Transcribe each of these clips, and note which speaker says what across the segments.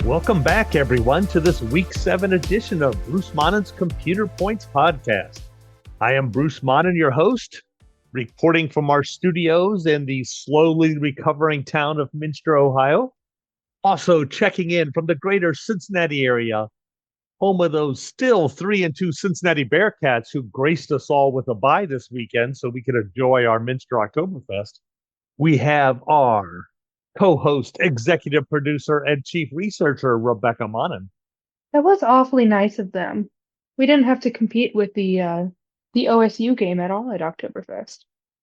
Speaker 1: Welcome back, everyone, to this Week 7 edition of Bruce Monnin's Computer Points podcast. I am Bruce Monnin, your host, reporting from our studios in the slowly recovering town of Minster, Ohio. Also checking in from the greater Cincinnati area, home of those still 3-2 Cincinnati Bearcats who graced us all with a bye this weekend so we could enjoy our Minster Oktoberfest. We have our co-host, executive producer, and chief researcher, Rebekah Monnin.
Speaker 2: That was awfully nice of them. We didn't have to compete with the OSU game at all at Oktoberfest.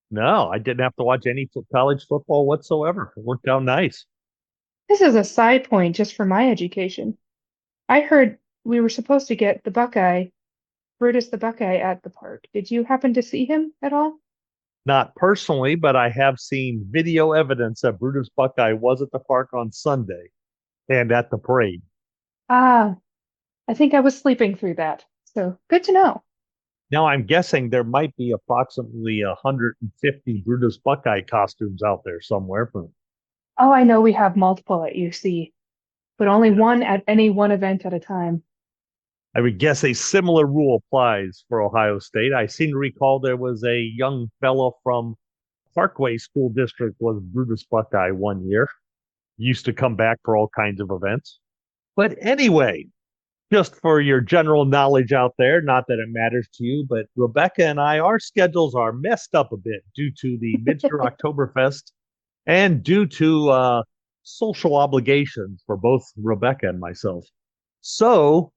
Speaker 1: No, I didn't have to watch any college football whatsoever. It worked out nice.
Speaker 2: This is a side point just for my education. I heard we were supposed to get the Buckeye, Brutus the Buckeye, at the park. Did you happen to see him at all?
Speaker 1: Not personally, but I have seen video evidence that Brutus Buckeye was at the park on Sunday and at the parade.
Speaker 2: Ah, I think I was sleeping through that. So good to know.
Speaker 1: Now, I'm guessing there might be approximately 150 Brutus Buckeye costumes out there somewhere.
Speaker 2: Oh, I know we have multiple at UC, but only one at any one event at a time.
Speaker 1: I would guess a similar rule applies for Ohio State. I seem to recall there was a young fellow from Parkway School District was Brutus Buckeye one year. Used to come back for all kinds of events. But anyway, just for your general knowledge out there, not that it matters to you, but Rebekah and I, our schedules are messed up a bit due to the Minster Oktoberfest and due to social obligations for both Rebekah and myself. So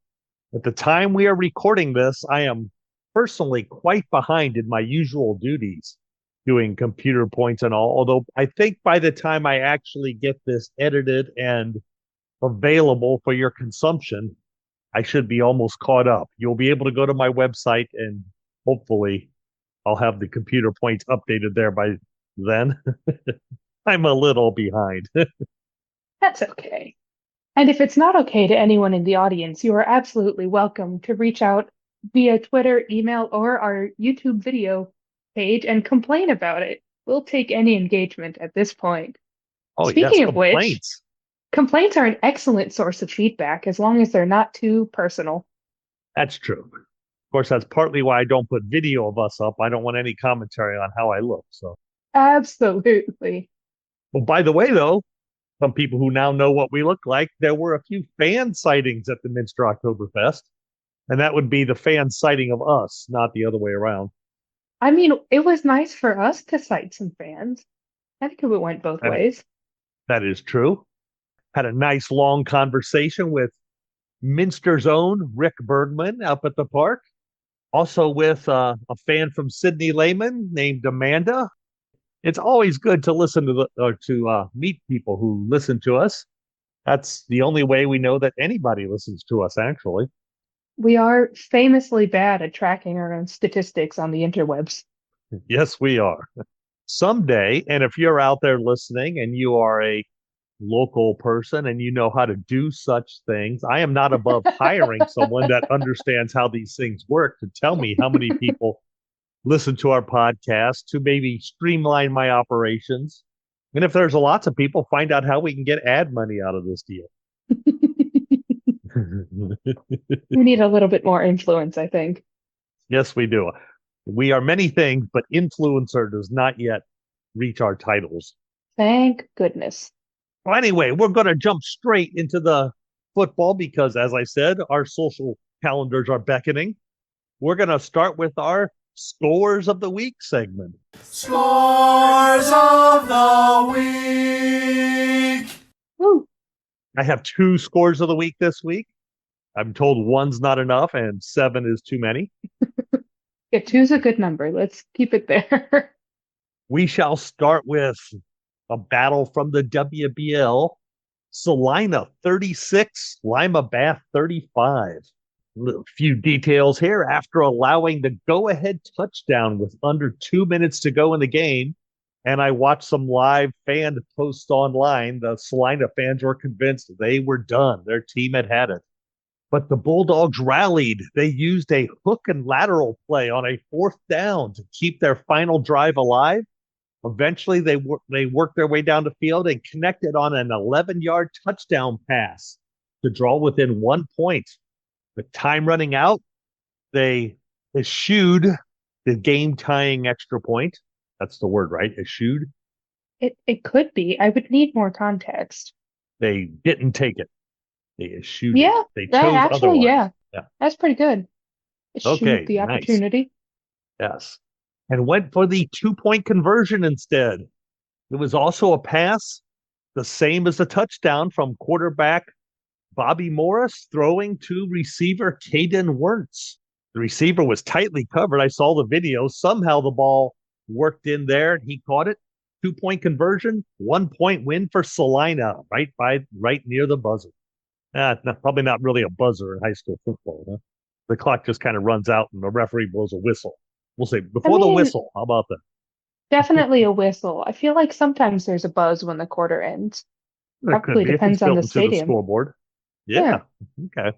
Speaker 1: at the time we are recording this, I am personally quite behind in my usual duties doing computer points and all, although I think by the time I actually get this edited and available for your consumption, I should be almost caught up. You'll be able to go to my website and hopefully I'll have the computer points updated there by then. I'm a little behind.
Speaker 2: That's okay. And if it's not okay to anyone in the audience, you are absolutely welcome to reach out via Twitter, email, or our YouTube video page and complain about it. We'll take any engagement at this point.
Speaker 1: Oh, yes,
Speaker 2: Speaking of which,
Speaker 1: complaints.
Speaker 2: complaints are an excellent source of feedback as long as they're not too personal.
Speaker 1: That's true. Of course, that's partly why I don't put video of us up. I don't want any commentary on how I look. So,
Speaker 2: Absolutely.
Speaker 1: well, by the way, though, some people who now know what we look like, there were a few fan sightings at the Minster Oktoberfest, and that would be the fan sighting of us, not the other way around.
Speaker 2: I mean, it was nice for us to cite some fans. I think it went both
Speaker 1: That,
Speaker 2: ways.
Speaker 1: that is true. Had a nice long conversation with Minster's own Rick Bergman up at the park. Also with a fan from Sydney Lehman named Amanda. It's always good to listen to meet people who listen to us. That's the only way we know that anybody listens to us, actually.
Speaker 2: We are famously bad at tracking our own statistics on the interwebs.
Speaker 1: Yes, we are. Someday, and if you're out there listening and you are a local person and you know how to do such things, I am not above hiring someone that understands how these things work to tell me how many people listen to our podcast, to maybe streamline my operations. And if there's lots of people, find out how we can get ad money out of this deal.
Speaker 2: We need a little bit more influence, I think.
Speaker 1: Yes, we do. We are many things, but influencer does not yet reach our titles.
Speaker 2: Thank goodness.
Speaker 1: Well, anyway, we're going to jump straight into the football because, as I said, our social calendars are beckoning. We're going to start with our Scores of the Week segment.
Speaker 3: Scores of the Week!
Speaker 2: Woo.
Speaker 1: I have 2 scores of the week this week. I'm told 1's not enough and 7 is too many.
Speaker 2: Yeah, 2's a good number. Let's keep it there.
Speaker 1: We shall start with a battle from the WBL. Salina 36, Lima Bath 35. A few details here. After allowing the go-ahead touchdown with under 2 minutes to go in the game, and I watched some live fan posts online, the Salina fans were convinced they were done. Their team had it. But the Bulldogs rallied. They used a hook and lateral play on a 4th down to keep their final drive alive. Eventually, they worked their way down the field and connected on an 11-yard touchdown pass to draw within 1 point. With time running out, they eschewed the game tying extra point. That's the word, right? Eschewed.
Speaker 2: It could be. I would need more context.
Speaker 1: They didn't take it. They eschewed it.
Speaker 2: Yeah,
Speaker 1: They
Speaker 2: that
Speaker 1: chose
Speaker 2: actually,
Speaker 1: otherwise.
Speaker 2: yeah,
Speaker 1: Yeah.
Speaker 2: that's pretty good. Shoot
Speaker 1: Okay.
Speaker 2: the
Speaker 1: Nice.
Speaker 2: opportunity.
Speaker 1: Yes. And went for the 2 point conversion instead. It was also a pass, the same as the touchdown from quarterback Bobby Morris throwing to receiver Caden Wentz. The receiver was tightly covered. I saw the video. Somehow the ball worked in there and he caught it. 2 point conversion, 1 point win for Salina, right near the buzzer. Probably not really a buzzer in high school football. Huh? The clock just kind of runs out and the referee blows a whistle. We'll say
Speaker 2: I
Speaker 1: before the
Speaker 2: mean,
Speaker 1: whistle. How about that?
Speaker 2: definitely a whistle. I feel like sometimes there's a buzz when the quarter ends.
Speaker 1: There could
Speaker 2: Probably
Speaker 1: be if it's
Speaker 2: depends on
Speaker 1: built
Speaker 2: the
Speaker 1: into the
Speaker 2: stadium.
Speaker 1: scoreboard.
Speaker 2: Yeah.
Speaker 1: Yeah. Okay. Okay.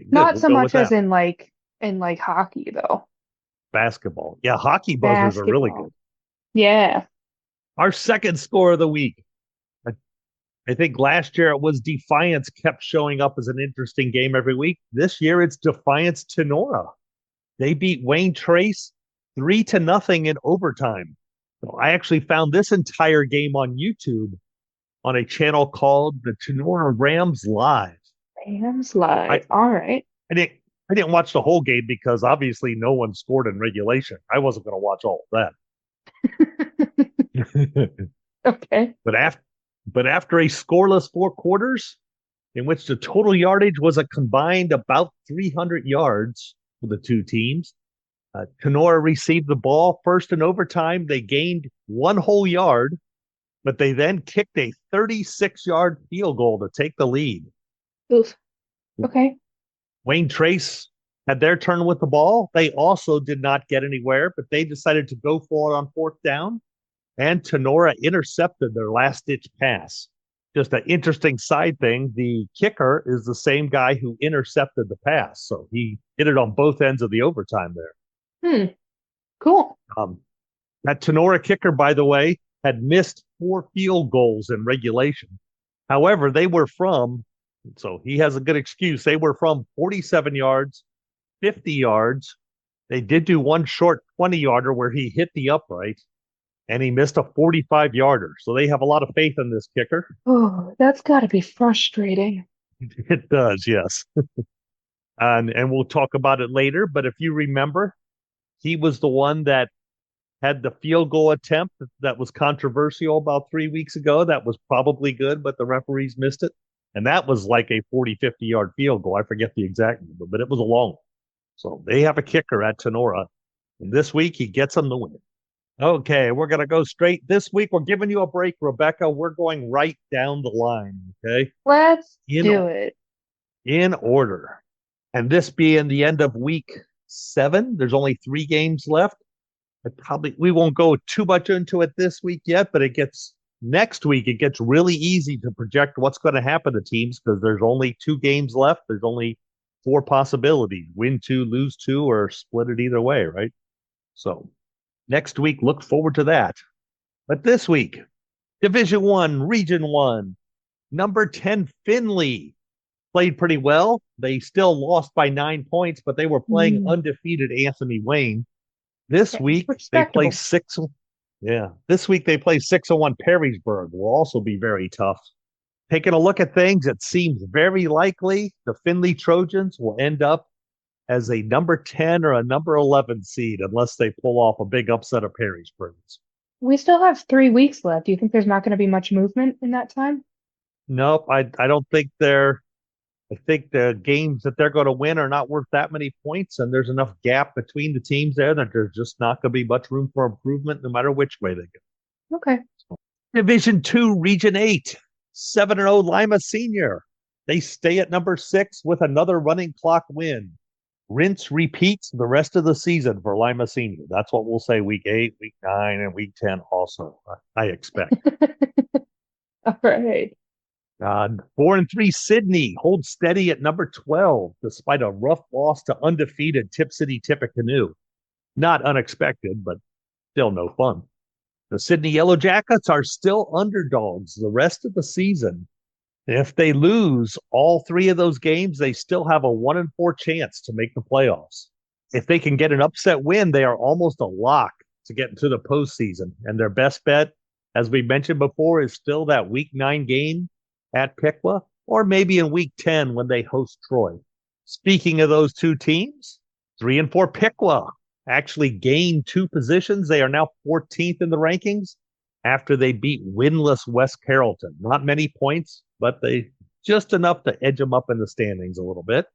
Speaker 1: Good.
Speaker 2: Not
Speaker 1: We'll
Speaker 2: so
Speaker 1: go with
Speaker 2: much as
Speaker 1: that.
Speaker 2: in like hockey though.
Speaker 1: Basketball. Yeah. Hockey buzzers are really
Speaker 2: Basketball.
Speaker 1: good.
Speaker 2: Yeah.
Speaker 1: Our second score of the week. I, I think last year it was Defiance kept showing up as an interesting game every week. This year it's Defiance Tenora. They beat Wayne Trace 3-0 in overtime. So I actually found this entire game on YouTube on a channel called the Tenora Rams Live.
Speaker 2: Rams
Speaker 1: I,
Speaker 2: live. All right.
Speaker 1: I didn't I didn't watch the whole game because obviously no one scored in regulation. I wasn't going to watch all of that.
Speaker 2: Okay.
Speaker 1: but after a scoreless 4 quarters, in which the total yardage was a combined about 300 yards for the two teams, Kenora received the ball first in overtime. They gained 1 whole yard, but they then kicked a 36-yard field goal to take the lead.
Speaker 2: Oof. Okay.
Speaker 1: Wayne Trace had their turn with the ball. They also did not get anywhere, but they decided to go for it on fourth down, and Tenora intercepted their last-ditch pass. Just an interesting side thing, the kicker is the same guy who intercepted the pass, so he hit it on both ends of the overtime there.
Speaker 2: Cool.
Speaker 1: That Tenora kicker, by the way, had missed 4 field goals in regulation. However, so he has a good excuse. They were from 47 yards, 50 yards. They did do one short 20-yarder where he hit the upright, and he missed a 45-yarder. So they have a lot of faith in this kicker.
Speaker 2: Oh, that's got to be frustrating.
Speaker 1: It does, yes. And we'll talk about it later. But if you remember, he was the one that had the field goal attempt that was controversial about 3 weeks ago. That was probably good, but the referees missed it. And that was like a 40, 50-yard field goal. I forget the exact number, but it was a long one. So they have a kicker at Tenora. And this week, he gets them the win. Okay, we're going to go straight. This week, we're giving you a break, Rebekah. We're going right down the line, okay?
Speaker 2: Let's do it.
Speaker 1: In order. And this being the end of week 7, there's only 3 games left. We won't go too much into it this week yet, but next week, it gets really easy to project what's going to happen to teams because there's only 2 games left. There's only 4 possibilities: win 2, lose 2, or split it either way, right? So next week, look forward to that. But this week, Division 1, Region 1, number 10 Findlay played pretty well. They still lost by 9 points, but they were playing undefeated Anthony Wayne. This week they play 6. Yeah, this week they play 6-1 Perrysburg. Will also be very tough. Taking a look at things, it seems very likely the Findlay Trojans will end up as a number 10 or a number 11 seed unless they pull off a big upset of Perrysburg.
Speaker 2: We still have 3 weeks left. Do you think there's not going to be much movement in that time?
Speaker 1: Nope, I don't think I think the games that they're going to win are not worth that many points, and there's enough gap between the teams there that there's just not going to be much room for improvement no matter which way they go.
Speaker 2: Okay.
Speaker 1: Division 2, Region 8, 7-0 Lima Senior. They stay at number 6 with another running clock win. Rinse repeats the rest of the season for Lima Senior. That's what we'll say week 8, week 9, and week 10 also, I expect.
Speaker 2: All right.
Speaker 1: 4-3 Sydney holds steady at number 12 despite a rough loss to undefeated Tip City Tippecanoe. Not unexpected, but still no fun. The Sydney Yellow Jackets are still underdogs the rest of the season. If they lose all three of those games, they still have a 1 in 4 chance to make the playoffs. If they can get an upset win, they are almost a lock to get into the postseason. And their best bet, as we mentioned before, is still that week 9 game at Piqua, or maybe in week 10 when they host Troy. Speaking of those two teams, 3 and 4 Piqua actually gained 2 positions. They are now 14th in the rankings after they beat winless West Carrollton. Not many points, but they just enough to edge them up in the standings a little bit.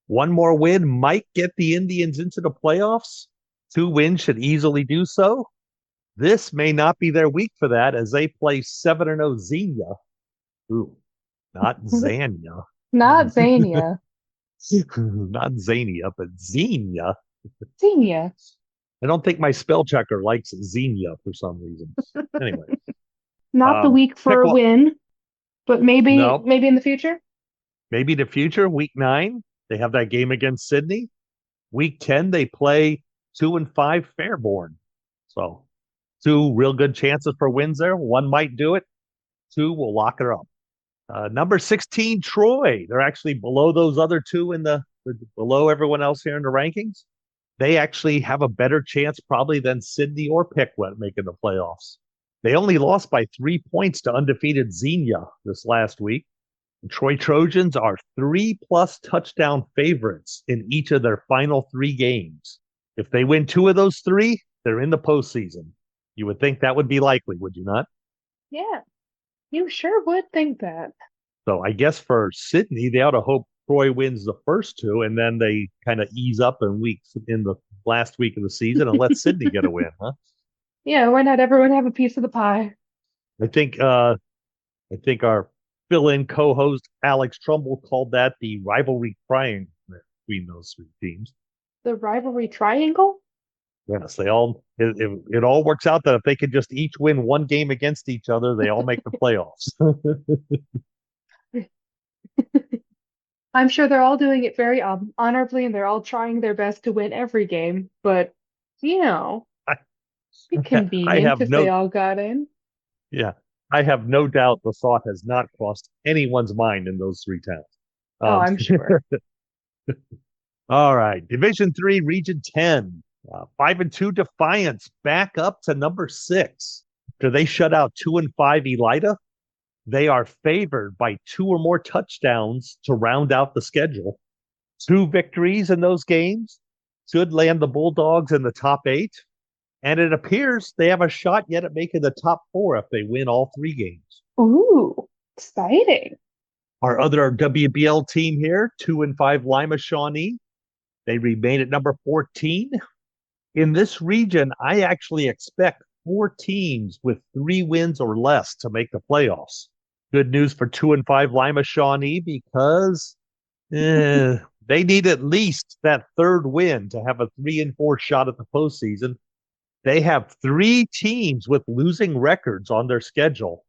Speaker 1: One more win might get the Indians into the playoffs. 2 wins should easily do so. This may not be their week for that as they play 7-0 Xenia. Ooh, not Zania.
Speaker 2: Not Zania.
Speaker 1: Not Zania, but Xenia.
Speaker 2: Xenia.
Speaker 1: I don't think my spell checker likes Xenia for some reason. Anyway.
Speaker 2: Not the week for a win, but maybe in the future.
Speaker 1: Maybe the future, week 9, they have that game against Sydney. Week 10, they play 2-5 Fairborn. So 2 real good chances for wins there. 1 might do it. 2 will lock her up. Number 16, Troy. They're actually below those other 2 below everyone else here in the rankings. They actually have a better chance probably than Sydney or Piqua making the playoffs. They only lost by 3 points to undefeated Xenia this last week. The Troy Trojans are 3+ touchdown favorites in each of their final 3 games. If they win 2 of those 3, they're in the postseason. You would think that would be likely, would you not?
Speaker 2: Yeah, you sure would think that.
Speaker 1: So I guess for Sydney, they ought to hope Troy wins the first 2, and then they kind of ease up in the last week of the season and let Sydney get a win, huh?
Speaker 2: Yeah, why not everyone have a piece of the pie?
Speaker 1: I think our fill-in co-host Alex Trumbull called that the rivalry triangle between those 3 teams.
Speaker 2: The rivalry triangle?
Speaker 1: Yes, it all works out that if they could just each win 1 game against each other, they all make the playoffs.
Speaker 2: I'm sure they're all doing it very honorably and they're all trying their best to win every game, but it'd be convenient if they all got in.
Speaker 1: Yeah, I have no doubt the thought has not crossed anyone's mind in those 3 towns.
Speaker 2: I'm sure.
Speaker 1: All right, Division 3, Region 10. 5-2 Defiance back up to number 6. After they shut out 2-5 Elida, they are favored by 2 or more touchdowns to round out the schedule. 2 victories in those games should land the Bulldogs in the top 8. And it appears they have a shot yet at making the top 4 if they win all 3 games.
Speaker 2: Ooh, exciting.
Speaker 1: Our other WBL team here, 2-5 Lima Shawnee. They remain at number 14. In this region, I actually expect 4 teams with 3 wins or less to make the playoffs. Good news for 2-5 Lima Shawnee because they need at least that 3rd win to have a 3-4 shot at the postseason. They have 3 teams with losing records on their schedule,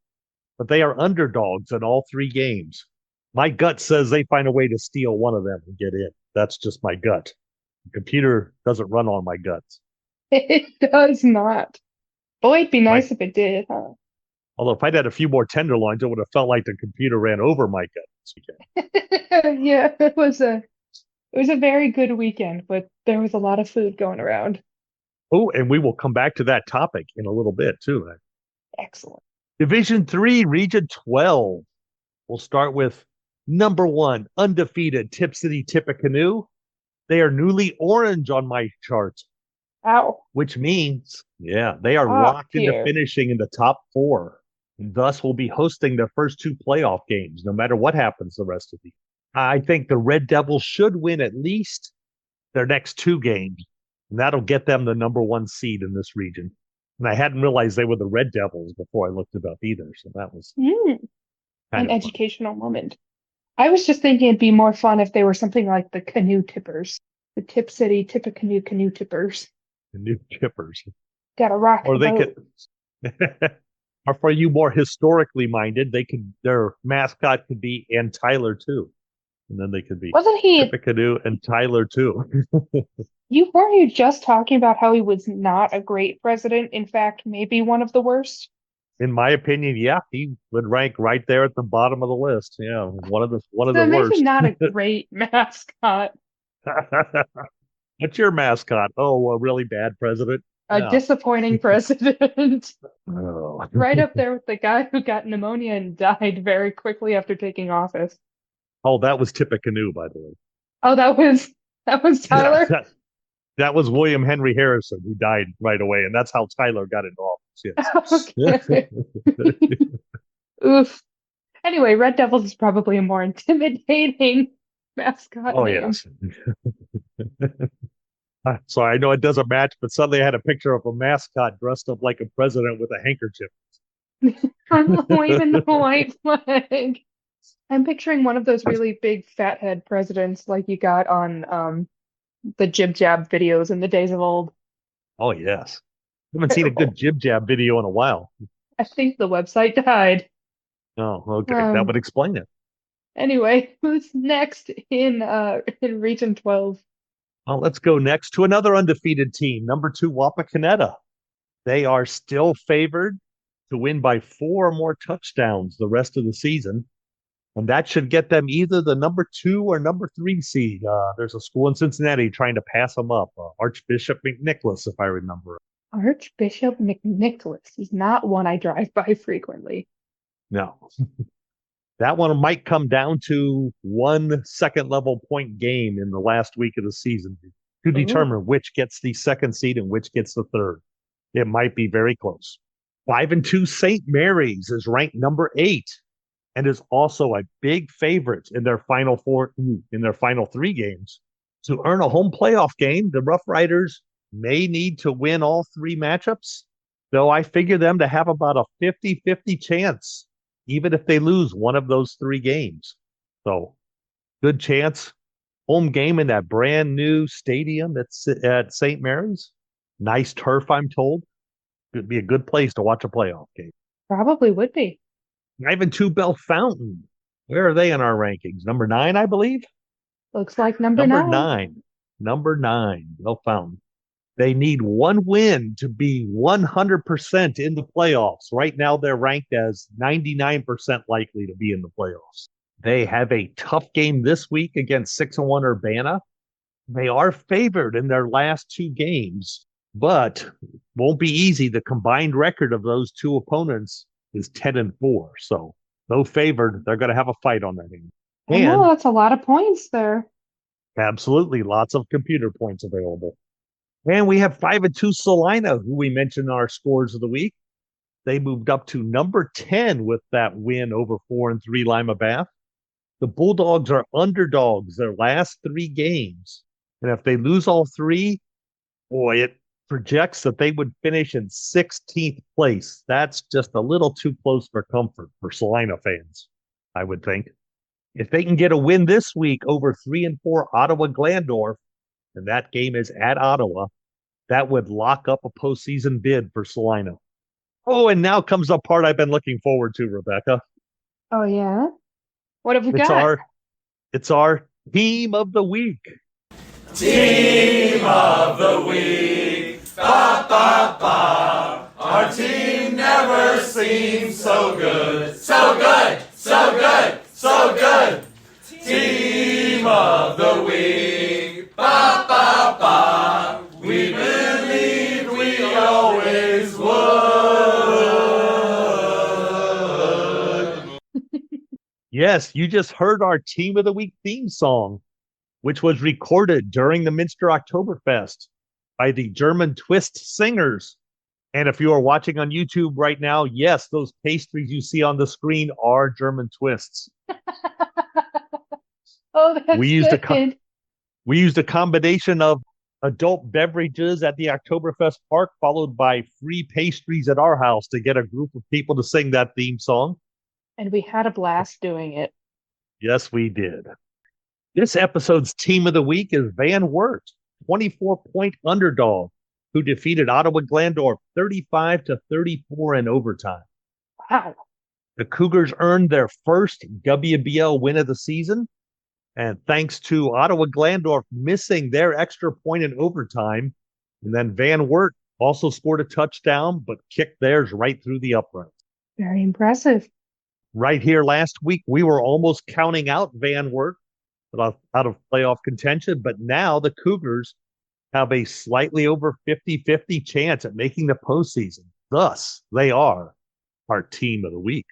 Speaker 1: but they are underdogs in all 3 games. My gut says they find a way to steal one of them and get in. That's just my gut. The computer doesn't run on my guts.
Speaker 2: It does not. Boy, it'd be nice if it did, huh?
Speaker 1: Although if I'd had a few more tenderloins, it would have felt like the computer ran over my gut this weekend.
Speaker 2: Yeah, it was a very good weekend, but there was a lot of food going around.
Speaker 1: Oh, and we will come back to that topic in a little bit, too.
Speaker 2: Excellent.
Speaker 1: Division 3, Region 12. We'll start with number 1, undefeated Tip City Tippecanoe. They are newly orange on my chart.
Speaker 2: Ow.
Speaker 1: Which means, they are locked into finishing in the top 4. And thus will be hosting their first 2 playoff games, no matter what happens the rest of the year. I think the Red Devils should win at least their next 2 games. And that'll get them the number 1 seed in this region. And I hadn't realized they were the Red Devils before I looked it up either. So that was
Speaker 2: an educational moment. I was just thinking it'd be more fun if they were something like the Canoe Tippers. The Tip City Tippecanoe Canoe Tippers.
Speaker 1: The new Tippers.
Speaker 2: Gotta rock
Speaker 1: or
Speaker 2: the
Speaker 1: they
Speaker 2: boat.
Speaker 1: could or for you more historically minded, their mascot could be and Tyler too. And then they could be
Speaker 2: Wasn't he
Speaker 1: Tippecanoe and Tyler too.
Speaker 2: weren't you just talking about how he was not a great president, in fact, maybe one of the worst?
Speaker 1: In my opinion, yeah, he would rank right there at the bottom of the list. Yeah, one of the
Speaker 2: So maybe
Speaker 1: worst.
Speaker 2: not a great mascot,
Speaker 1: What's your mascot? Oh, a really bad president.
Speaker 2: a
Speaker 1: Yeah.
Speaker 2: disappointing president.
Speaker 1: Oh.
Speaker 2: Right up there with the guy who got pneumonia and died very quickly after taking office.
Speaker 1: Oh, that was Tippecanoe, by the way.
Speaker 2: Oh, that was
Speaker 1: Yeah,
Speaker 2: Tyler.
Speaker 1: that was William Henry Harrison who died right away, and that's how Tyler got into office.
Speaker 2: Okay.
Speaker 1: Yes.
Speaker 2: Oof. Anyway, Red Devils is probably a more intimidating mascot
Speaker 1: Oh
Speaker 2: name.
Speaker 1: yes. So I know it doesn't match, but suddenly I had a picture of a mascot dressed up like a president with a handkerchief.
Speaker 2: I'm waving the white flag. I'm picturing one of those really big fathead presidents like you got on the Jib Jab videos in the days of old.
Speaker 1: Oh yes. Haven't seen a good
Speaker 2: Terrible.
Speaker 1: jib jab video in a while.
Speaker 2: I think the website died.
Speaker 1: Oh, okay. That
Speaker 2: Um,
Speaker 1: would explain it.
Speaker 2: anyway, who's next in Region 12?
Speaker 1: Well, let's go next to another undefeated team, number 2 Wapakoneta. They are still favored to win by 4 or more touchdowns the rest of the season. And that should get them either the number 2 or number 3 seed. There's a school in Cincinnati trying to pass them up, Archbishop McNicholas, if I remember.
Speaker 2: Archbishop McNicholas is not one I drive by frequently.
Speaker 1: No, that one might come down to one second level point game in the last week of the season to
Speaker 2: Ooh.
Speaker 1: determine which gets the second seed and which gets the third. It might be very close. 5-2 St. Mary's is ranked number 8 and is also a big favorite in their final 3 games. To earn a home playoff game, the Rough Riders may need to win all 3 matchups, though I figure them to have about a 50-50 chance, even if they lose one of those 3 games. So, good chance. Home game in that brand new stadium at St. Mary's. Nice turf, I'm told. It'd be a good place to watch a playoff game.
Speaker 2: Probably would be.
Speaker 1: Ivan Two Bell Fountain. Where are they in our rankings? Number 9, I believe.
Speaker 2: Looks like number
Speaker 1: Number
Speaker 2: 9.
Speaker 1: 9. Number 9. Bell Fountain. They need one win to be 100% in the playoffs. Right now, they're ranked as 99% likely to be in the playoffs. They have a tough game this week against 6-1 Urbana. They are favored in their last 2 games, but won't be easy. The combined record of those 2 opponents is 10-4. So, though favored, they're going to have a fight on that game.
Speaker 2: I know
Speaker 1: And
Speaker 2: that's a lot of points there.
Speaker 1: absolutely lots of computer points available. And we have 5-2 Salina, who we mentioned in our scores of the week. They moved up to number 10 with that win over 4-3 Lima Bath. The Bulldogs are underdogs their last 3 games. And if they lose all 3, boy, it projects that they would finish in 16th place. That's just a little too close for comfort for Salina fans, I would think. If they can get a win this week over 3-4 Ottawa Glandorf, and that game is at Ottawa, that would lock up a postseason bid for Salina. Oh, and now comes the part I've been looking forward to, Rebekah.
Speaker 2: Oh yeah? What have we
Speaker 1: It's
Speaker 2: got?
Speaker 1: our team of the week.
Speaker 3: Team of the week. Ba ba ba. Our team never seems so good. So good. So good. So good. Team of the week. Ba ba ba. We believed we always would.
Speaker 1: Yes, you just heard our team of the week theme song, which was recorded during the Minster Oktoberfest by the German Twist Singers. And if you are watching on YouTube right now, yes, those pastries you see on the screen are German twists.
Speaker 2: Oh, that's
Speaker 1: We used
Speaker 2: good.
Speaker 1: we used a combination of adult beverages at the Oktoberfest park, followed by free pastries at our house to get a group of people to sing that theme song.
Speaker 2: And we had a blast doing it.
Speaker 1: Yes, we did. This episode's team of the week is Van Wert, 24-point underdog, who defeated Ottawa Glandorf 35-34 in overtime.
Speaker 2: Wow.
Speaker 1: The Cougars earned their first WBL win of the season, and thanks to Ottawa Glandorf missing their extra point in overtime, and then Van Wert also scored a touchdown, but kicked theirs right through the uprights.
Speaker 2: Very impressive.
Speaker 1: Right here last week, we were almost counting out Van Wert out of playoff contention, but now the Cougars have a slightly over 50-50 chance at making the postseason. Thus, they are our team of the week.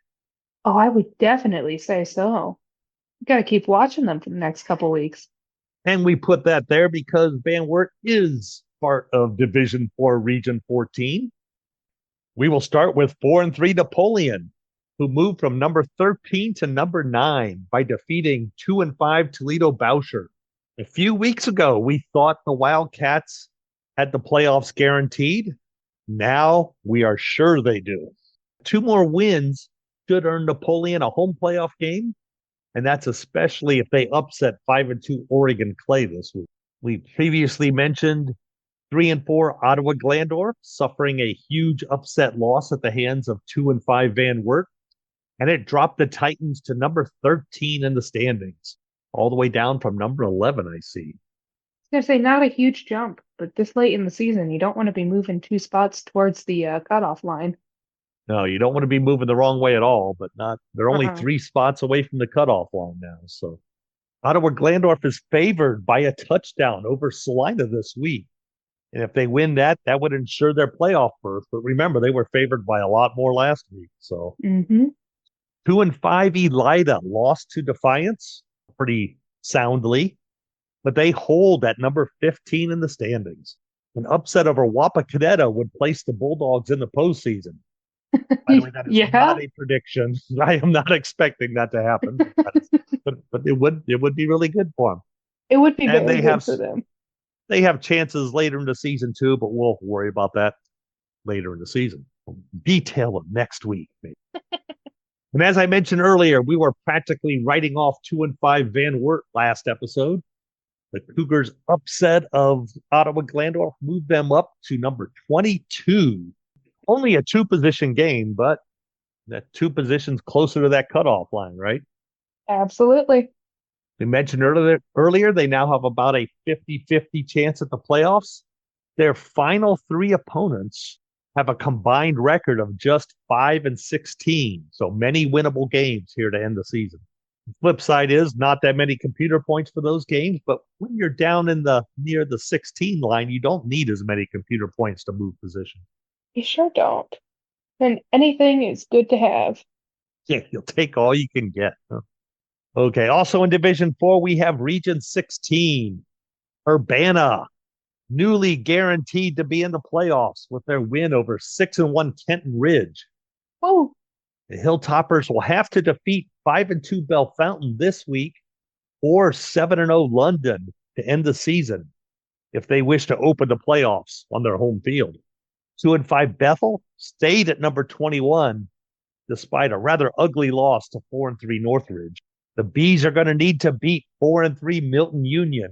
Speaker 2: Oh, I would definitely say so. Got to keep watching them for the next couple weeks.
Speaker 1: And we put that there because Van Wert is part of Division 4 Region 14. We will start with 4-3 Napoleon, who moved from number 13 to number 9 by defeating 2-5 Toledo Bousher. A few weeks ago, we thought the Wildcats had the playoffs guaranteed. Now we are sure they do. 2 more wins should earn Napoleon a home playoff game, and that's especially if they upset 5-2 Oregon Clay this week. We previously mentioned 3-4 Ottawa Glandorf suffering a huge upset loss at the hands of 2-5 Van Wert, and it dropped the Titans to number 13 in the standings, all the way down from number 11, I see.
Speaker 2: I was gonna say not a huge jump, but this late in the season, you don't want to be moving 2 spots towards the cutoff line.
Speaker 1: No, you don't want to be moving the wrong way at all, but they're only
Speaker 2: Uh-uh.
Speaker 1: 3 spots away from the cutoff line now. So Ottawa Glandorf is favored by a touchdown over Salina this week. And if they win that, that would ensure their playoff berth. But remember, they were favored by a lot more last week. So
Speaker 2: Mm-hmm.
Speaker 1: 2-5 Elida lost to Defiance pretty soundly, but they hold at number 15 in the standings. An upset over Wapakoneta would place the Bulldogs in the postseason. By the way, that is
Speaker 2: Yeah.
Speaker 1: not a prediction. I am not expecting that to happen, but it would be really good for them.
Speaker 2: It would be
Speaker 1: And
Speaker 2: very good for them.
Speaker 1: they have chances later in the season too, but we'll worry about that later in the season. Detail of next week, maybe. And as I mentioned earlier, we were practically writing off 2-5 Van Wert last episode. The Cougars' upset of Ottawa Glandorf moved them up to number 22. Only a 2-position game, but that 2 positions closer to that cutoff line, right?
Speaker 2: Absolutely.
Speaker 1: We mentioned earlier they now have about a 50-50 chance at the playoffs. Their final 3 opponents have a combined record of just 5-16. So many winnable games here to end the season. The flip side is not that many computer points for those games, but when you're down in the near the 16 line, you don't need as many computer points to move position.
Speaker 2: You sure don't. And anything is good to have.
Speaker 1: Yeah, you'll take all you can get. Okay. Also in Division 4, we have Region 16. Urbana, newly guaranteed to be in the playoffs with their win over 6-1 Kenton Ridge.
Speaker 2: Oh,
Speaker 1: The Hilltoppers will have to defeat 5-2 Bellefontaine this week or 7-0 London to end the season if they wish to open the playoffs on their home field. 2-5 Bethel stayed at number 21 despite a rather ugly loss to 4-3 Northridge. The Bees are going to need to beat 4-3 Milton Union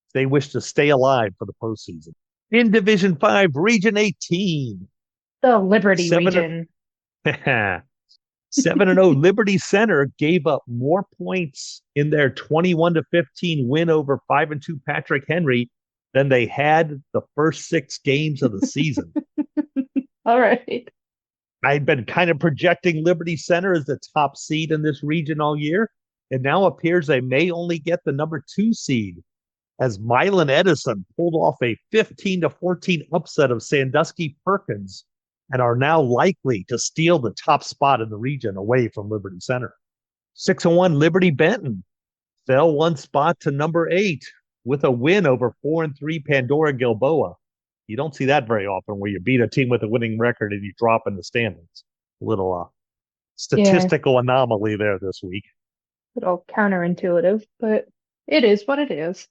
Speaker 1: if they wish to stay alive for the postseason. In Division 5, Region 18,
Speaker 2: the Liberty
Speaker 1: 7
Speaker 2: region.
Speaker 1: 7-0 Liberty Center gave up more points in their 21-15 win over 5-2 Patrick Henry than they had the first 6 games of the season.
Speaker 2: All right.
Speaker 1: I'd been kind of projecting Liberty Center as the top seed in this region all year. It now appears they may only get the number 2 seed as Milan Edison pulled off a 15-14 upset of Sandusky Perkins and are now likely to steal the top spot in the region away from Liberty Center. 6-1 Liberty Benton fell 1 spot to number 8 with a win over 4-3 Pandora Gilboa. You don't see that very often where you beat a team with a winning record and you drop in the standings. A little statistical anomaly there this week.
Speaker 2: A little counterintuitive, but it is what it is.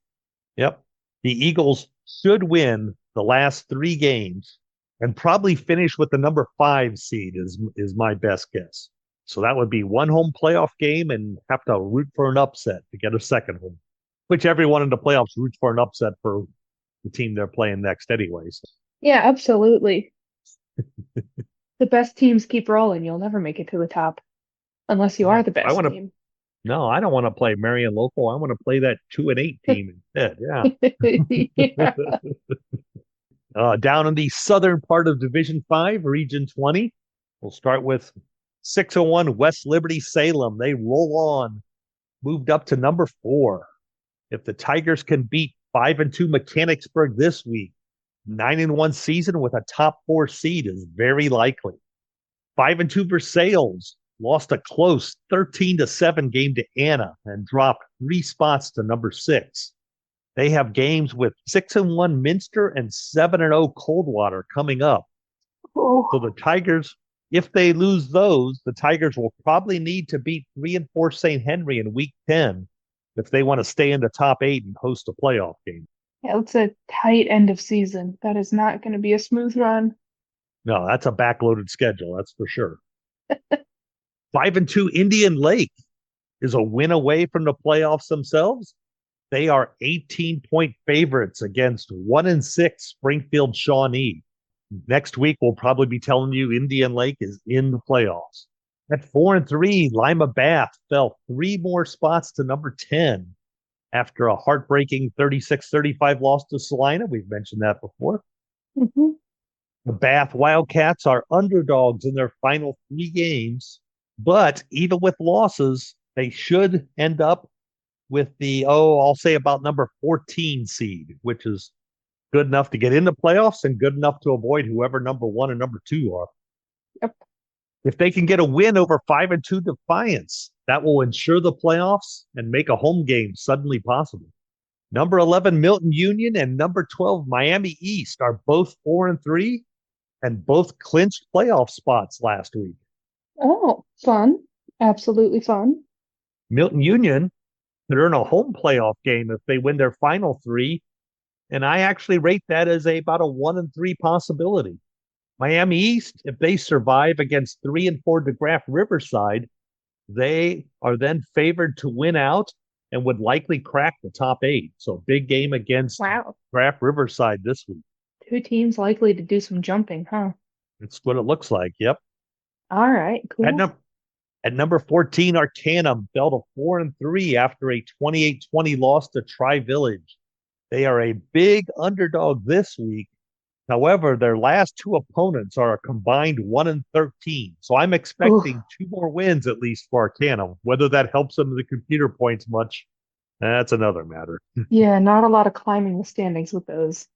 Speaker 1: Yep. The Eagles should win the last 3 games and probably finish with the number 5 seed is my best guess. So that would be 1 home playoff game and have to root for an upset to get a second one, which everyone in the playoffs roots for an upset for the team they're playing next anyways.
Speaker 2: Yeah, absolutely. The best teams keep rolling. You'll never make it to the top unless you are the best team.
Speaker 1: No, I don't want to play Marion Local. I want to play that 2-8 team instead. Yeah.
Speaker 2: Yeah.
Speaker 1: Down in the southern part of Division 5, Region 20, we'll start with 601 West Liberty Salem. They roll on, moved up to number 4. If the Tigers can beat 5-2 Mechanicsburg this week, 9-1 season with a top 4 seed is very likely. 5-2 Versailles lost a close 13-7 game to Anna and dropped 3 spots to number 6. They have games with 6-1 Minster and 7-0 Coldwater coming up.
Speaker 2: Oh.
Speaker 1: So the Tigers, if they lose those, the Tigers will probably need to beat 3-4 St. Henry in week 10 if they want to stay in the top 8 and host a playoff game.
Speaker 2: Yeah, it's a tight end of season. That is not going to be a smooth run.
Speaker 1: No, that's a backloaded schedule, that's for sure. 5-2 Indian Lake is a win away from the playoffs themselves. They are 18-point favorites against 1-6 Springfield Shawnee. Next week, we'll probably be telling you Indian Lake is in the playoffs. At 4-3, Lima Bath fell 3 more spots to number 10 after a heartbreaking 36-35 loss to Salina. We've mentioned that before.
Speaker 2: Mm-hmm.
Speaker 1: The Bath Wildcats are underdogs in their final 3 games, but even with losses, they should end up with the, I'll say about number 14 seed, which is good enough to get into playoffs and good enough to avoid whoever number 1 and number 2 are.
Speaker 2: Yep.
Speaker 1: If they can get a win over 5-2 Defiance, that will ensure the playoffs and make a home game suddenly possible. Number 11 Milton Union and number 12 Miami East are both 4-3 and both clinched playoff spots last week.
Speaker 2: Oh, fun. Absolutely fun.
Speaker 1: Milton Union could earn a home playoff game if they win their final 3, and I actually rate that as about a 1-3 possibility. Miami East, if they survive against 3-4 DeGraff Riverside, they are then favored to win out and would likely crack the top 8. So big game against DeGraff Riverside this week.
Speaker 2: 2 teams likely to do some jumping, huh?
Speaker 1: That's what it looks like. Yep.
Speaker 2: All right, cool.
Speaker 1: At number 14, Arcanum fell to 4-3 after a 28-20 loss to Tri-Village. They are a big underdog this week. However, their last 2 opponents are a combined 1-13. So I'm expecting 2 more wins at least for Arcanum. Whether that helps them in the computer points much, that's another matter.
Speaker 2: Yeah, not a lot of climbing the standings with those.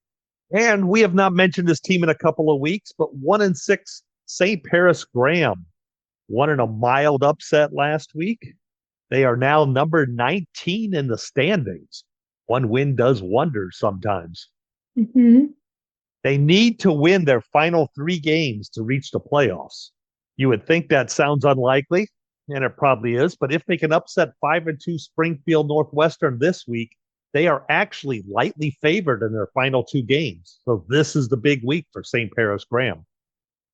Speaker 1: And we have not mentioned this team in a couple of weeks, but 1-6 St. Paris Graham won in a mild upset last week. They are now number 19 in the standings. 1 win does wonders sometimes.
Speaker 2: Mm-hmm.
Speaker 1: They need to win their final 3 games to reach the playoffs. You would think that sounds unlikely, and it probably is, but if they can upset 5-2 Springfield Northwestern this week, they are actually lightly favored in their final 2 games. So this is the big week for St. Paris Graham.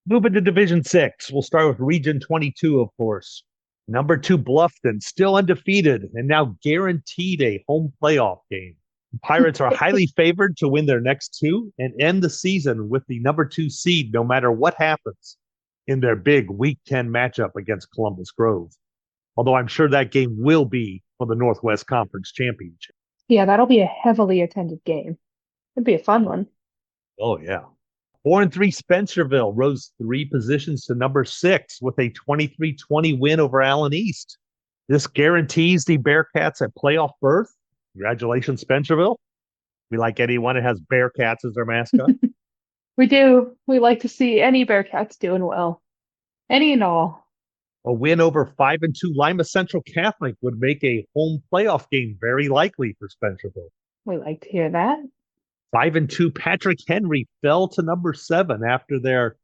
Speaker 1: Moving to Division 6, we'll start with Region 22, of course. Number 2 Bluffton, still undefeated and now guaranteed a home playoff game. The Pirates are highly favored to win their next 2 and end the season with the number 2 seed no matter what happens in their big Week 10 matchup against Columbus Grove. Although I'm sure that game will be for the Northwest Conference Championship.
Speaker 2: Yeah, that'll be a heavily attended game. It'd be a fun one.
Speaker 1: Oh, yeah. 4-3 Spencerville rose 3 positions to number 6 with a 23-20 win over Allen East. This guarantees the Bearcats a playoff berth. Congratulations, Spencerville. We like anyone that has Bearcats as their mascot.
Speaker 2: We do. We like to see any Bearcats doing well. Any and all.
Speaker 1: A win over 5-2 Lima Central Catholic would make a home playoff game very likely for Spencerville.
Speaker 2: We like to hear that.
Speaker 1: 5-2 Patrick Henry fell to number 7 after their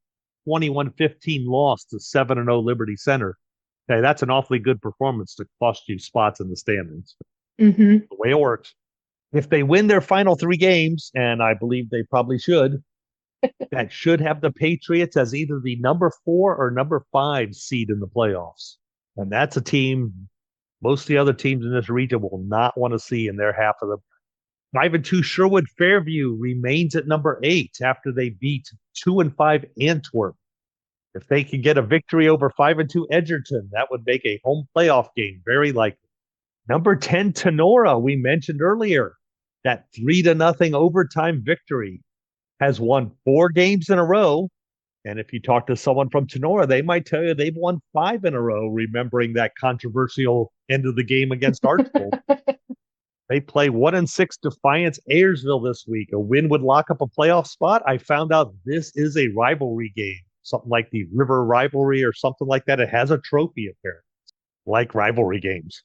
Speaker 1: 21-15 loss to 7-0 Liberty Center. Okay, that's an awfully good performance to cost you spots in the standings.
Speaker 2: Mm-hmm.
Speaker 1: The way it works. If they win their final 3 games, and I believe they probably should, that should have the Patriots as either the number 4 or number 5 seed in the playoffs. And that's a team most of the other teams in this region will not want to see in their half of the 5-2 Sherwood Fairview remains at number 8 after they beat 2-5 Antwerp. If they can get a victory over 5-2 Edgerton, that would make a home playoff game very likely. Number 10 Tenora, we mentioned earlier, that 3-0 overtime victory, has won 4 games in a row And if you talk to someone from Tenora, they might tell you they've won 5 in a row, remembering that controversial end of the game against Archbold. They play 1-6 Defiance Ayersville this week. A win would lock up a playoff spot. I found out this is a rivalry game, something like the River Rivalry or something like that. It has a trophy apparently, like rivalry games.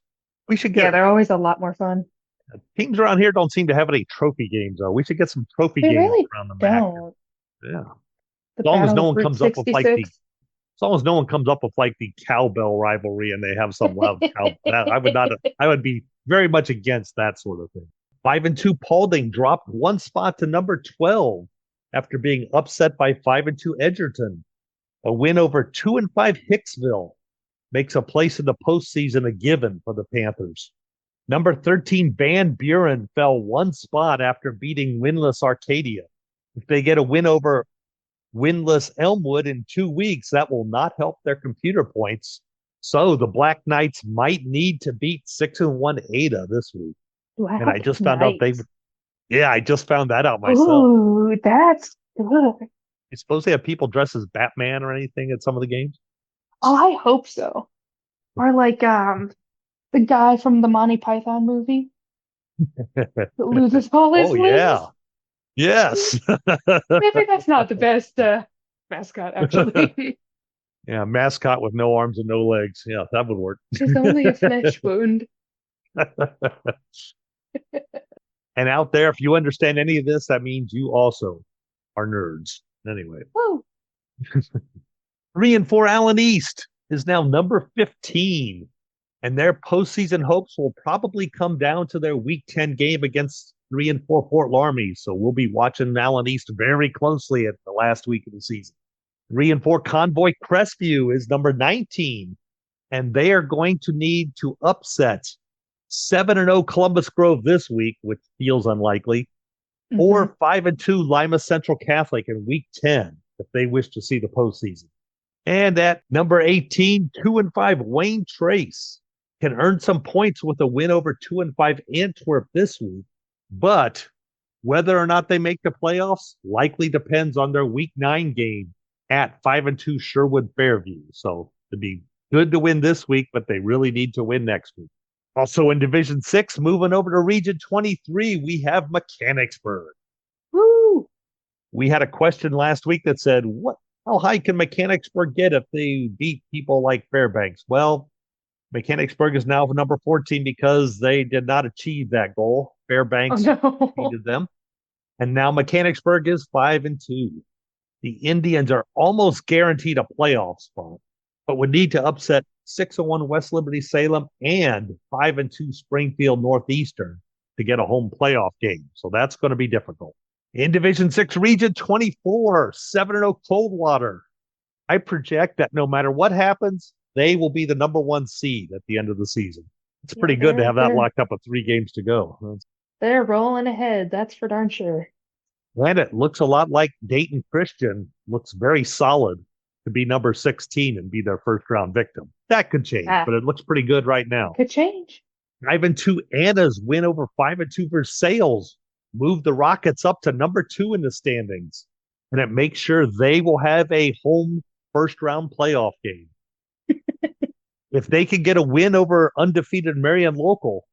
Speaker 1: We should
Speaker 2: Yeah,
Speaker 1: get
Speaker 2: they're always a lot more fun.
Speaker 1: teams around here don't seem to have any trophy games though. We should get some trophy
Speaker 2: They
Speaker 1: games
Speaker 2: really
Speaker 1: around the MAC.
Speaker 2: don't.
Speaker 1: Yeah.
Speaker 2: The
Speaker 1: As long as
Speaker 2: Battle
Speaker 1: no
Speaker 2: of
Speaker 1: one
Speaker 2: Route
Speaker 1: comes up with like the
Speaker 2: 66.
Speaker 1: as long as no one comes up with like the cowbell rivalry and they have some loud cow, I would not. I would be very much against that sort of thing. 5-2 Paulding dropped 1 spot to number 12 after being upset by 5-2 Edgerton. A win over 2-5 Hicksville makes a place in the postseason a given for the Panthers. Number 13 Van Buren fell 1 spot after beating winless Arcadia. If they get a win over winless Elmwood in 2 weeks, that will not help their computer points. So the Black Knights might need to beat 6-1 Ada this week. And I just found out I just found that out myself.
Speaker 2: Ooh, that's good.
Speaker 1: You suppose they have people dressed as Batman or anything at some of the games?
Speaker 2: Oh, I hope so. Or like the guy from the Monty Python movie that loses all his
Speaker 1: Oh,
Speaker 2: limbs.
Speaker 1: yeah. Yes.
Speaker 2: Maybe that's not the best mascot, actually.
Speaker 1: Yeah, mascot with no arms and no legs. Yeah, that would work.
Speaker 2: It's only a flesh wound.
Speaker 1: And out there, if you understand any of this, that means you also are nerds. Anyway,
Speaker 2: Woo.
Speaker 1: 3-4 Allen East is now number 15, and their postseason hopes will probably come down to their Week 10 game against 3-4 Fort Laramie. So we'll be watching Allen East very closely at the last week of the season. 3-4 Convoy Crestview is number 19, and they are going to need to upset 7-0 Columbus Grove this week, which feels unlikely, or 5-2 Lima Central Catholic in Week 10 if they wish to see the postseason. And at number 18, 2-5 Wayne Trace can earn some points with a win over 2-5 Antwerp this week, but whether or not they make the playoffs likely depends on their Week 9 game at 5-2 Sherwood Fairview. So it'd be good to win this week, but they really need to win next week. Also in Division 6, moving over to Region 23, we have Mechanicsburg.
Speaker 2: Woo!
Speaker 1: We had a question last week that said, how high can Mechanicsburg get if they beat people like Fairbanks? Well, Mechanicsburg is now number 14 because they did not achieve that goal. Fairbanks beated them. And now Mechanicsburg is 5-2. The Indians are almost guaranteed a playoff spot, but would need to upset 6-1 West Liberty Salem and 5-2 Springfield Northeastern to get a home playoff game. So that's going to be difficult. In Division 6, Region 24, 7-0 Coldwater. I project that no matter what happens, they will be the number 1 seed at the end of the season. It's pretty good to have that locked up with 3 games to go.
Speaker 2: They're rolling ahead, that's for darn sure.
Speaker 1: And it looks a lot like Dayton Christian. Looks very solid to be number 16 and be their first round victim. That could change, but it looks pretty good right now.
Speaker 2: Could change.
Speaker 1: 5-2 Anna's win over 5-2 for Sales moved the Rockets up to number 2 in the standings. And it makes sure they will have a home first round playoff game. If they could get a win over undefeated Marion Local,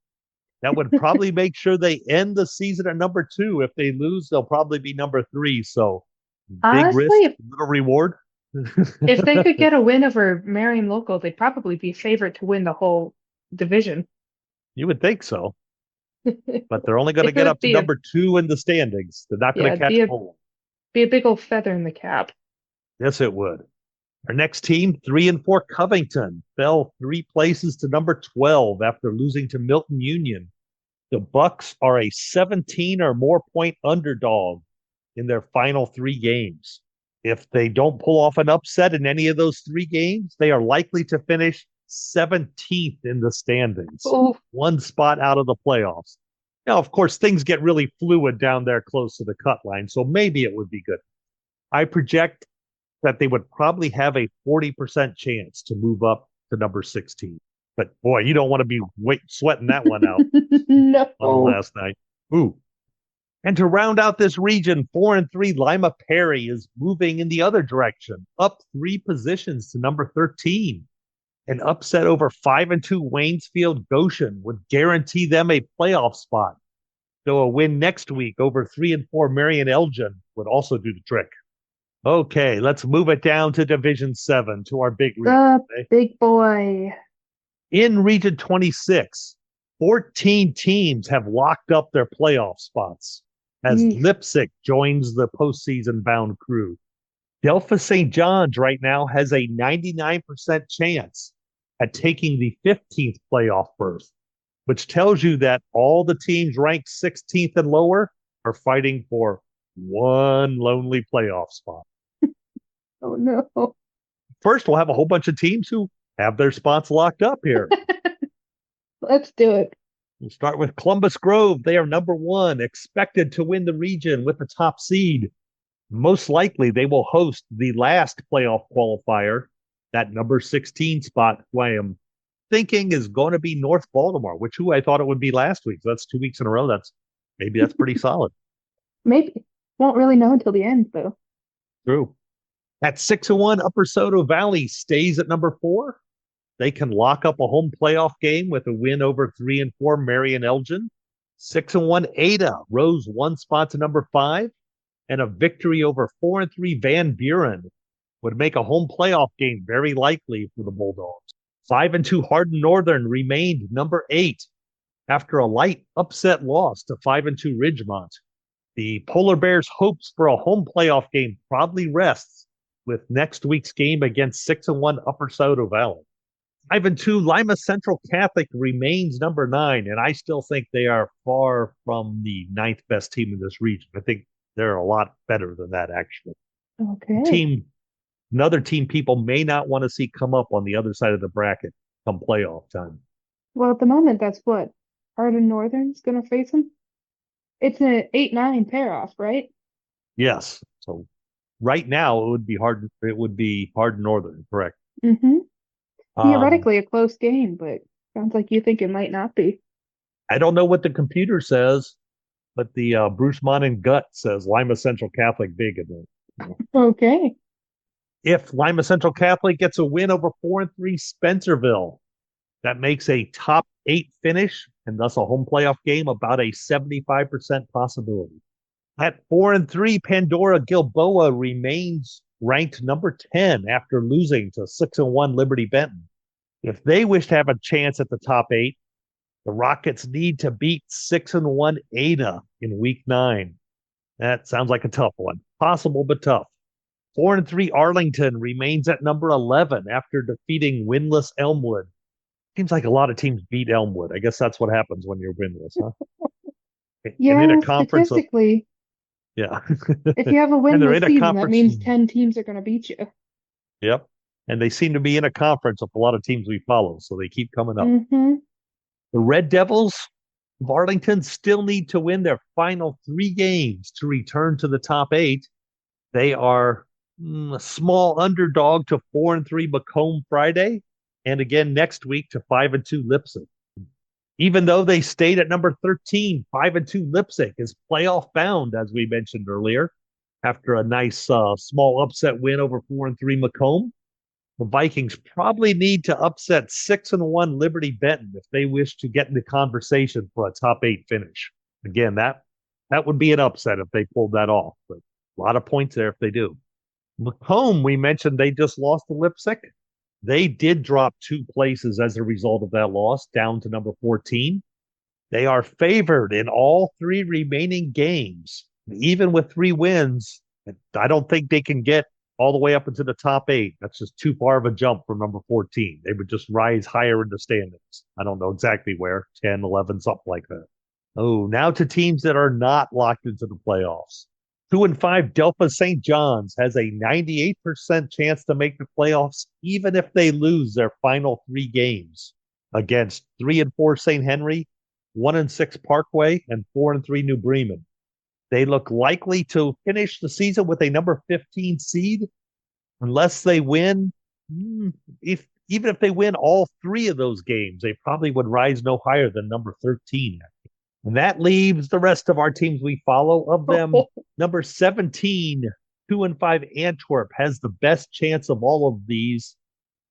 Speaker 1: that would probably make sure they end the season at number 2. If they lose, they'll probably be number 3. So big risk, little reward.
Speaker 2: If they could get a win over Marion Local, they'd probably be favored to win the whole division.
Speaker 1: You would think so. But they're only going to get up to number 2 in the standings. They're not going to catch hold.
Speaker 2: Be a big old feather in the cap.
Speaker 1: Yes, it would. Our next team, 3-4 Covington, fell 3 places to number 12 after losing to Milton Union. The Bucks are a 17 or more point underdog in their final 3 games. If they don't pull off an upset in any of those 3 games, they are likely to finish 17th in the standings, 1 spot out of the playoffs. Now, of course, things get really fluid down there close to the cut line, so maybe it would be good. I project that they would probably have a 40% chance to move up to number 16. But boy, you don't want to be sweating that one out.
Speaker 2: No.
Speaker 1: On last night. Ooh. And to round out this region, 4-3 Lima Perry is moving in the other direction, up 3 positions to number 13. An upset over 5-2 Waynesfield Goshen would guarantee them a playoff spot, though a win next week over 3-4 Marion Elgin would also do the trick. Okay, let's move it down to Division 7, to our big region.
Speaker 2: The big boy.
Speaker 1: In Region 26, 14 teams have locked up their playoff spots as Leipzig joins the postseason bound crew. Delphos St. John's right now has a 99% chance at taking the 15th playoff berth, which tells you that all the teams ranked 16th and lower are fighting for one lonely playoff spot.
Speaker 2: Oh, no.
Speaker 1: First, we'll have a whole bunch of teams who have their spots locked up here.
Speaker 2: Let's do it.
Speaker 1: We'll start with Columbus Grove. They are number 1, expected to win the region with the top seed. Most likely, they will host the last playoff qualifier, that number 16 spot, who I am thinking is going to be North Baltimore, who I thought it would be last week. So that's 2 weeks in a row. That's pretty solid.
Speaker 2: Maybe. Won't really know until the end, though.
Speaker 1: True. At 6-1, Upper Soto Valley stays at number 4. They can lock up a home playoff game with a win over 3-4 Marion Elgin. 6-1 Ada rose 1 spot to number 5, and a victory over 4-3 Van Buren would make a home playoff game very likely for the Bulldogs. 5-2 Hardin Northern remained number 8 after a light upset loss to 5-2 Ridgemont. The Polar Bears' hopes for a home playoff game probably rests with next week's game against 6-1 Upper Soto Valley. 5-2 Lima Central Catholic remains number 9, and I still think they are far from the 9th best team in this region. I think they're a lot better than that, actually.
Speaker 2: Okay.
Speaker 1: Another team people may not want to see come up on the other side of the bracket come playoff time.
Speaker 2: Well, at the moment, that's what Hardin Northern's going to face them. It's an 8-9 pair-off, right?
Speaker 1: Yes. So right now it would be Hardin Northern, correct?
Speaker 2: Mm-hmm. Theoretically a close game, but sounds like you think it might not be.
Speaker 1: I don't know what the computer says, but the Bruce Monnin gut says Lima Central Catholic big in there.
Speaker 2: Okay.
Speaker 1: If Lima Central Catholic gets a win over 4-3 Spencerville, that makes a top 8 finish and thus a home playoff game about a 75% possibility. At 4-3, Pandora Gilboa remains ranked number 10 after losing to 6-1 Liberty Benton. If they wish to have a chance at the top 8, the Rockets need to beat 6-1 Ada in week 9. That sounds like a tough one. Possible, but tough. 4-3 Arlington remains at number 11 after defeating winless Elmwood. Seems like a lot of teams beat Elmwood. I guess that's what happens when you're winless, huh?
Speaker 2: Yeah,
Speaker 1: and in a conference
Speaker 2: statistically.
Speaker 1: Yeah.
Speaker 2: If you have a winless season, that means 10 teams are going to beat you.
Speaker 1: Yep. And they seem to be in a conference with a lot of teams we follow, so they keep coming up.
Speaker 2: Mm-hmm.
Speaker 1: The Red Devils of Arlington still need to win their final 3 games to return to the top 8. They are a small underdog to 4-3 Macomb Friday, and again next week to 5-2 Leipzig. Even though they stayed at number 13, 5-2 Leipzig is playoff bound, as we mentioned earlier, after a nice small upset win over 4-3 Macomb. The Vikings probably need to upset 6-1 Liberty Benton if they wish to get in the conversation for a top 8 finish. Again, that would be an upset if they pulled that off, but a lot of points there if they do. Macomb, we mentioned they just lost to Leipzig. They did drop 2 places as a result of that loss, down to number 14. They are favored in all 3 remaining games. Even with 3 wins, I don't think they can get all the way up into the top 8. That's just too far of a jump from number 14. They would just rise higher in the standings. I don't know exactly where, 10, 11, something like that. Oh, now to teams that are not locked into the playoffs. 2-5 Delphos St. John's has a 98% chance to make the playoffs, even if they lose their final 3 games against 3-4 St. Henry, 1-6 Parkway, and 4-3 New Bremen. They look likely to finish the season with a number 15 seed, unless they win. Even if they win all 3 of those games, they probably would rise no higher than number 13. And that leaves the rest of our teams we follow. Of them, number 17, 2-5 Antwerp has the best chance of all of these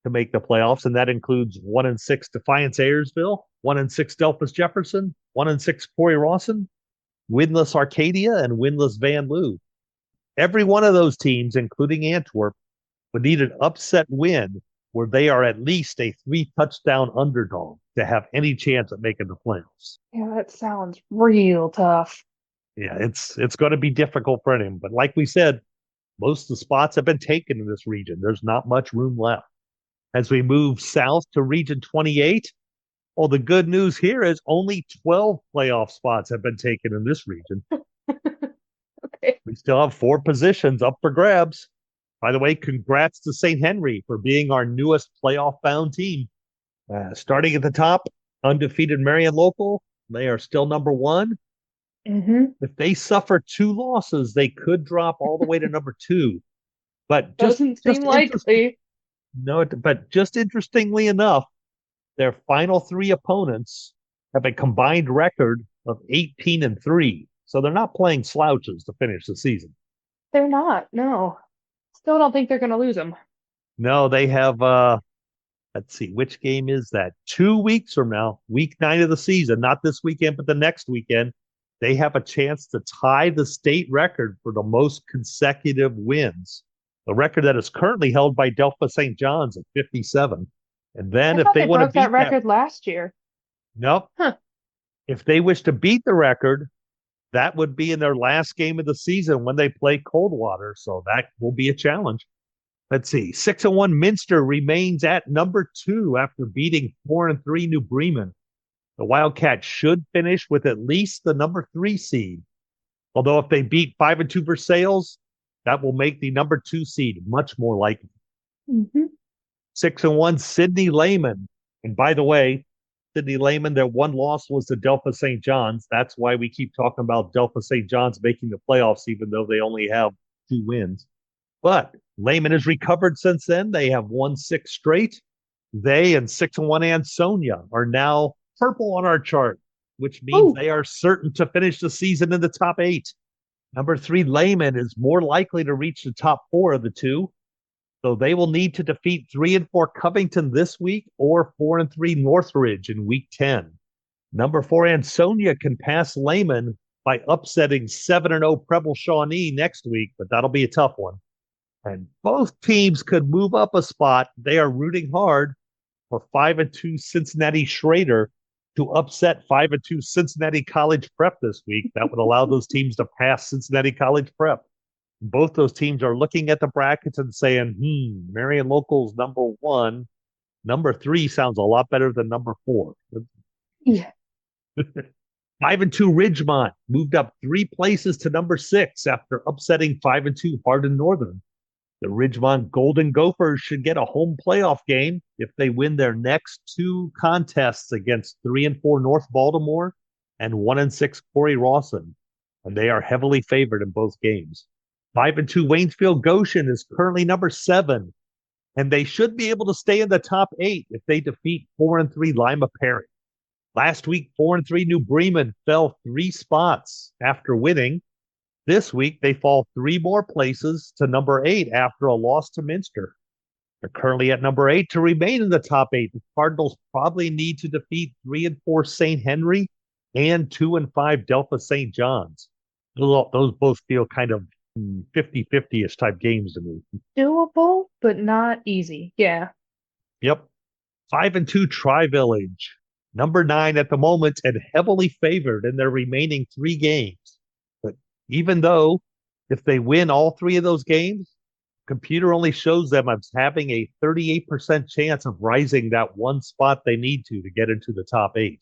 Speaker 1: to make the playoffs, and that includes 1-6 Defiance Ayersville, 1-6 Delphus Jefferson, 1-6 Corey Rawson, winless Arcadia, and winless Van Loo. Every one of those teams, including Antwerp, would need an upset win where they are at least a 3-touchdown underdog to have any chance at making the playoffs.
Speaker 2: Yeah, that sounds real tough.
Speaker 1: Yeah, it's going to be difficult for him. But like we said, most of the spots have been taken in this region. There's not much room left. As we move south to Region 28, well, the good news here is only 12 playoff spots have been taken in this region.
Speaker 2: Okay.
Speaker 1: We still have 4 positions up for grabs. By the way, congrats to St. Henry for being our newest playoff-bound team. Starting at the top, undefeated Marion Local. They are still number 1.
Speaker 2: Mm-hmm.
Speaker 1: If they suffer 2 losses, they could drop all the way to number 2. But
Speaker 2: Doesn't seem likely.
Speaker 1: No, but just interestingly enough, their final 3 opponents have a combined record of 18-3. So they're not playing slouches to finish the season.
Speaker 2: They're not, no. Still don't think they're going to lose them.
Speaker 1: No, they have, let's see, which game is that? 2 weeks from now, week 9 of the season, not this weekend, but the next weekend, they have a chance to tie the state record for the most consecutive wins. The record that is currently held by Delphus St. John's at 57. And then if they want to
Speaker 2: broke
Speaker 1: beat
Speaker 2: that record last year.
Speaker 1: Nope.
Speaker 2: Huh.
Speaker 1: If they wish to beat the record, that would be in their last game of the season when they play Coldwater. So that will be a challenge. Let's see. 6-1 Minster remains at number 2 after beating 4-3 New Bremen. The Wildcats should finish with at least the number 3 seed. Although if they beat 5-2 Versailles, that will make the number 2 seed much more likely.
Speaker 2: Mm-hmm.
Speaker 1: 6-1 Sidney Lehman. And by the way, Sidney Lehman, their one loss was to Delphus St. John's. That's why we keep talking about Delphus St. John's making the playoffs, even though they only have 2 wins. But Lehman has recovered since then. They have won 6 straight. They and 6-1 Ansonia are now purple on our chart, which means they are certain to finish the season in the top 8. Number 3, Lehman, is more likely to reach the top 4 of the 2. So they will need to defeat 3-4 Covington this week or 4-3 Northridge in week 10. Number 4, Ansonia can pass Lehman by upsetting 7-0 Preble Shawnee next week, but that'll be a tough one. And both teams could move up a spot. They are rooting hard for 5-2 Cincinnati Schrader to upset 5-2 Cincinnati College Prep this week. That would allow those teams to pass Cincinnati College Prep. Both those teams are looking at the brackets and saying, Marion Local's number 1. Number 3 sounds a lot better than number 4.
Speaker 2: Yeah.
Speaker 1: 5-2 Ridgemont moved up 3 places to number 6 after upsetting 5-2 Hardin Northern. The Ridgemont Golden Gophers should get a home playoff game if they win their next 2 contests against 3-4 North Baltimore and 1-6 Corey Rawson. And they are heavily favored in both games. 5-2 Waynesfield Goshen is currently number 7, and they should be able to stay in the top 8 if they defeat 4-3 Lima Perry. Last week, 4-3 New Bremen fell 3 spots after winning. This week, they fall 3 more places to number 8 after a loss to Minster. They're currently at number 8 to remain in the top 8. The Cardinals probably need to defeat 3-4 St. Henry and 2-5 Delphus St. John's. Those both feel kind of 50-50-ish type games to me.
Speaker 2: Doable, but not easy. Yeah.
Speaker 1: Yep. 5-2 Tri-Village, number 9 at the moment and heavily favored in their remaining 3 games. But even though if they win all 3 of those games, computer only shows them as having a 38% chance of rising that 1 spot they need to get into the top 8.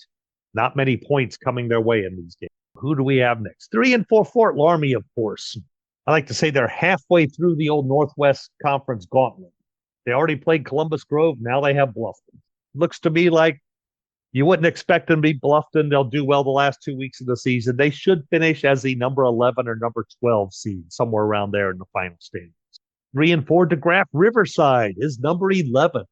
Speaker 1: Not many points coming their way in these games. Who do we have next? 3-4 Fort Laramie, of course. I like to say they're halfway through the old Northwest Conference gauntlet. They already played Columbus Grove. Now they have Bluffton. Looks to me like you wouldn't expect them to be Bluffton. They'll do well the last 2 weeks of the season. They should finish as the number 11 or number 12 seed, somewhere around there in the final standings. 3-4 DeGraff Riverside is number 11.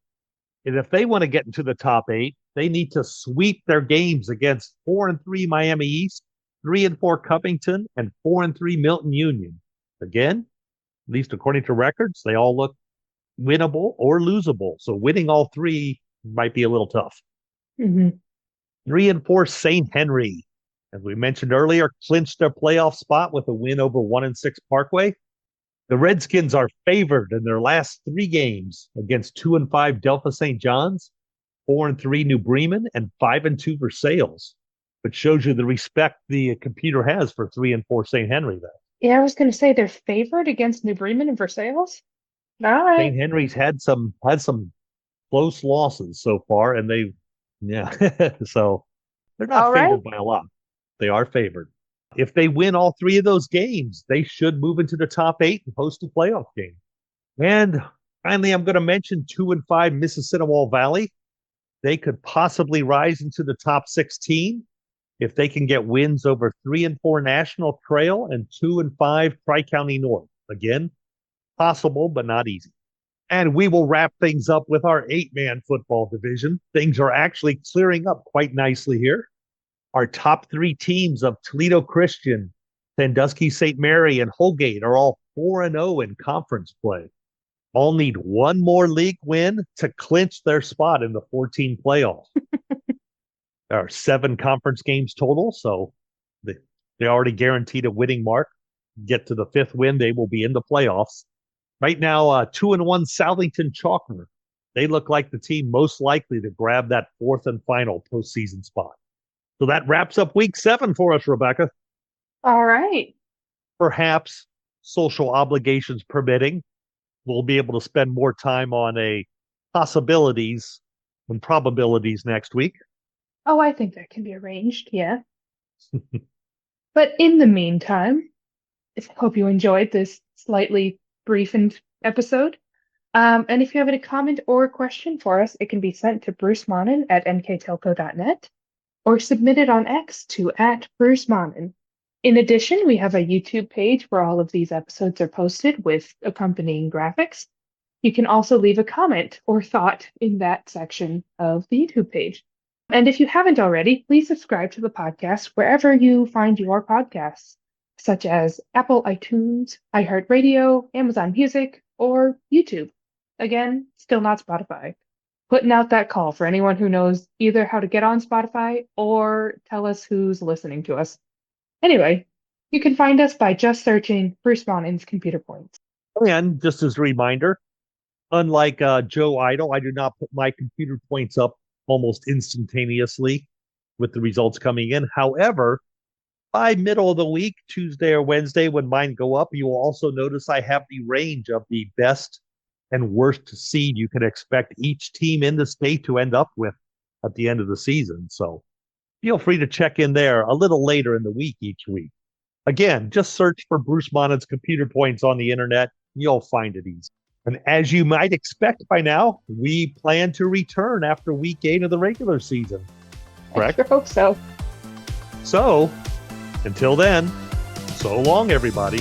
Speaker 1: And if they want to get into the top 8, they need to sweep their games against 4-3 Miami East, 3-4 Covington, and 4-3 Milton Union. Again, at least according to records, they all look winnable or losable. So winning all 3 might be a little tough.
Speaker 2: Mm-hmm.
Speaker 1: 3-4 St. Henry, as we mentioned earlier, clinched their playoff spot with a win over 1-6 Parkway. The Redskins are favored in their last 3 games against 2-5 Delta St. John's, 4-3 New Bremen, and 5-2 Versailles, which shows you the respect the computer has for 3-4 St. Henry there.
Speaker 2: Yeah, I was going to say they're favored against New Bremen and Versailles. All right.
Speaker 1: St. Henry's had some close losses so far, and so they're not
Speaker 2: All
Speaker 1: favored
Speaker 2: right.
Speaker 1: by a lot. They are favored. If they win all 3 of those games, they should move into the top 8 and host a playoff game. And finally, I'm going to mention 2-5 Mississinewa Valley. They could possibly rise into the top 16 if they can get wins over 3-4 National Trail and 2-5 Tri-County North. Again, possible, but not easy. And we will wrap things up with our 8-man football division. Things are actually clearing up quite nicely here. Our top 3 teams of Toledo Christian, Sandusky St. Mary, and Holgate are all 4-0 in conference play. All need 1 more league win to clinch their spot in the 14 playoffs. There are 7 conference games total, so they already guaranteed a winning mark. Get to the 5th win, they will be in the playoffs. Right now, 2-1 Southington Chalker. They look like the team most likely to grab that 4th and final postseason spot. So that wraps up week 7 for us, Rebekah.
Speaker 2: All right.
Speaker 1: Perhaps social obligations permitting, we'll be able to spend more time on a possibilities and probabilities next week.
Speaker 2: Oh, I think that can be arranged. Yeah. But in the meantime, I hope you enjoyed this slightly briefered episode. And if you have any comment or question for us, it can be sent to Bruce Monnin at nktelco.net or submitted on X to @BruceMonnin. In addition, we have a YouTube page where all of these episodes are posted with accompanying graphics. You can also leave a comment or thought in that section of the YouTube page. And if you haven't already, please subscribe to the podcast wherever you find your podcasts, such as Apple iTunes, iHeartRadio, Amazon Music, or YouTube. Again, still not Spotify. Putting out that call for anyone who knows either how to get on Spotify or tell us who's listening to us. Anyway, you can find us by just searching Bruce Monnin's Computer Points.
Speaker 1: And just as a reminder, unlike Joe Idle, I do not put my computer points up almost instantaneously with the results coming in. However, by middle of the week, Tuesday or Wednesday, when mine go up, you will also notice I have the range of the best and worst seed you can expect each team in the state to end up with at the end of the season. So feel free to check in there a little later in the week each week. Again, just search for Bruce Monnin's Computer Points on the internet. You'll find it easy. And as you might expect by now, we plan to return after week 8 of the regular season. Correct?
Speaker 2: I sure hope so.
Speaker 1: So, until then, so long, everybody.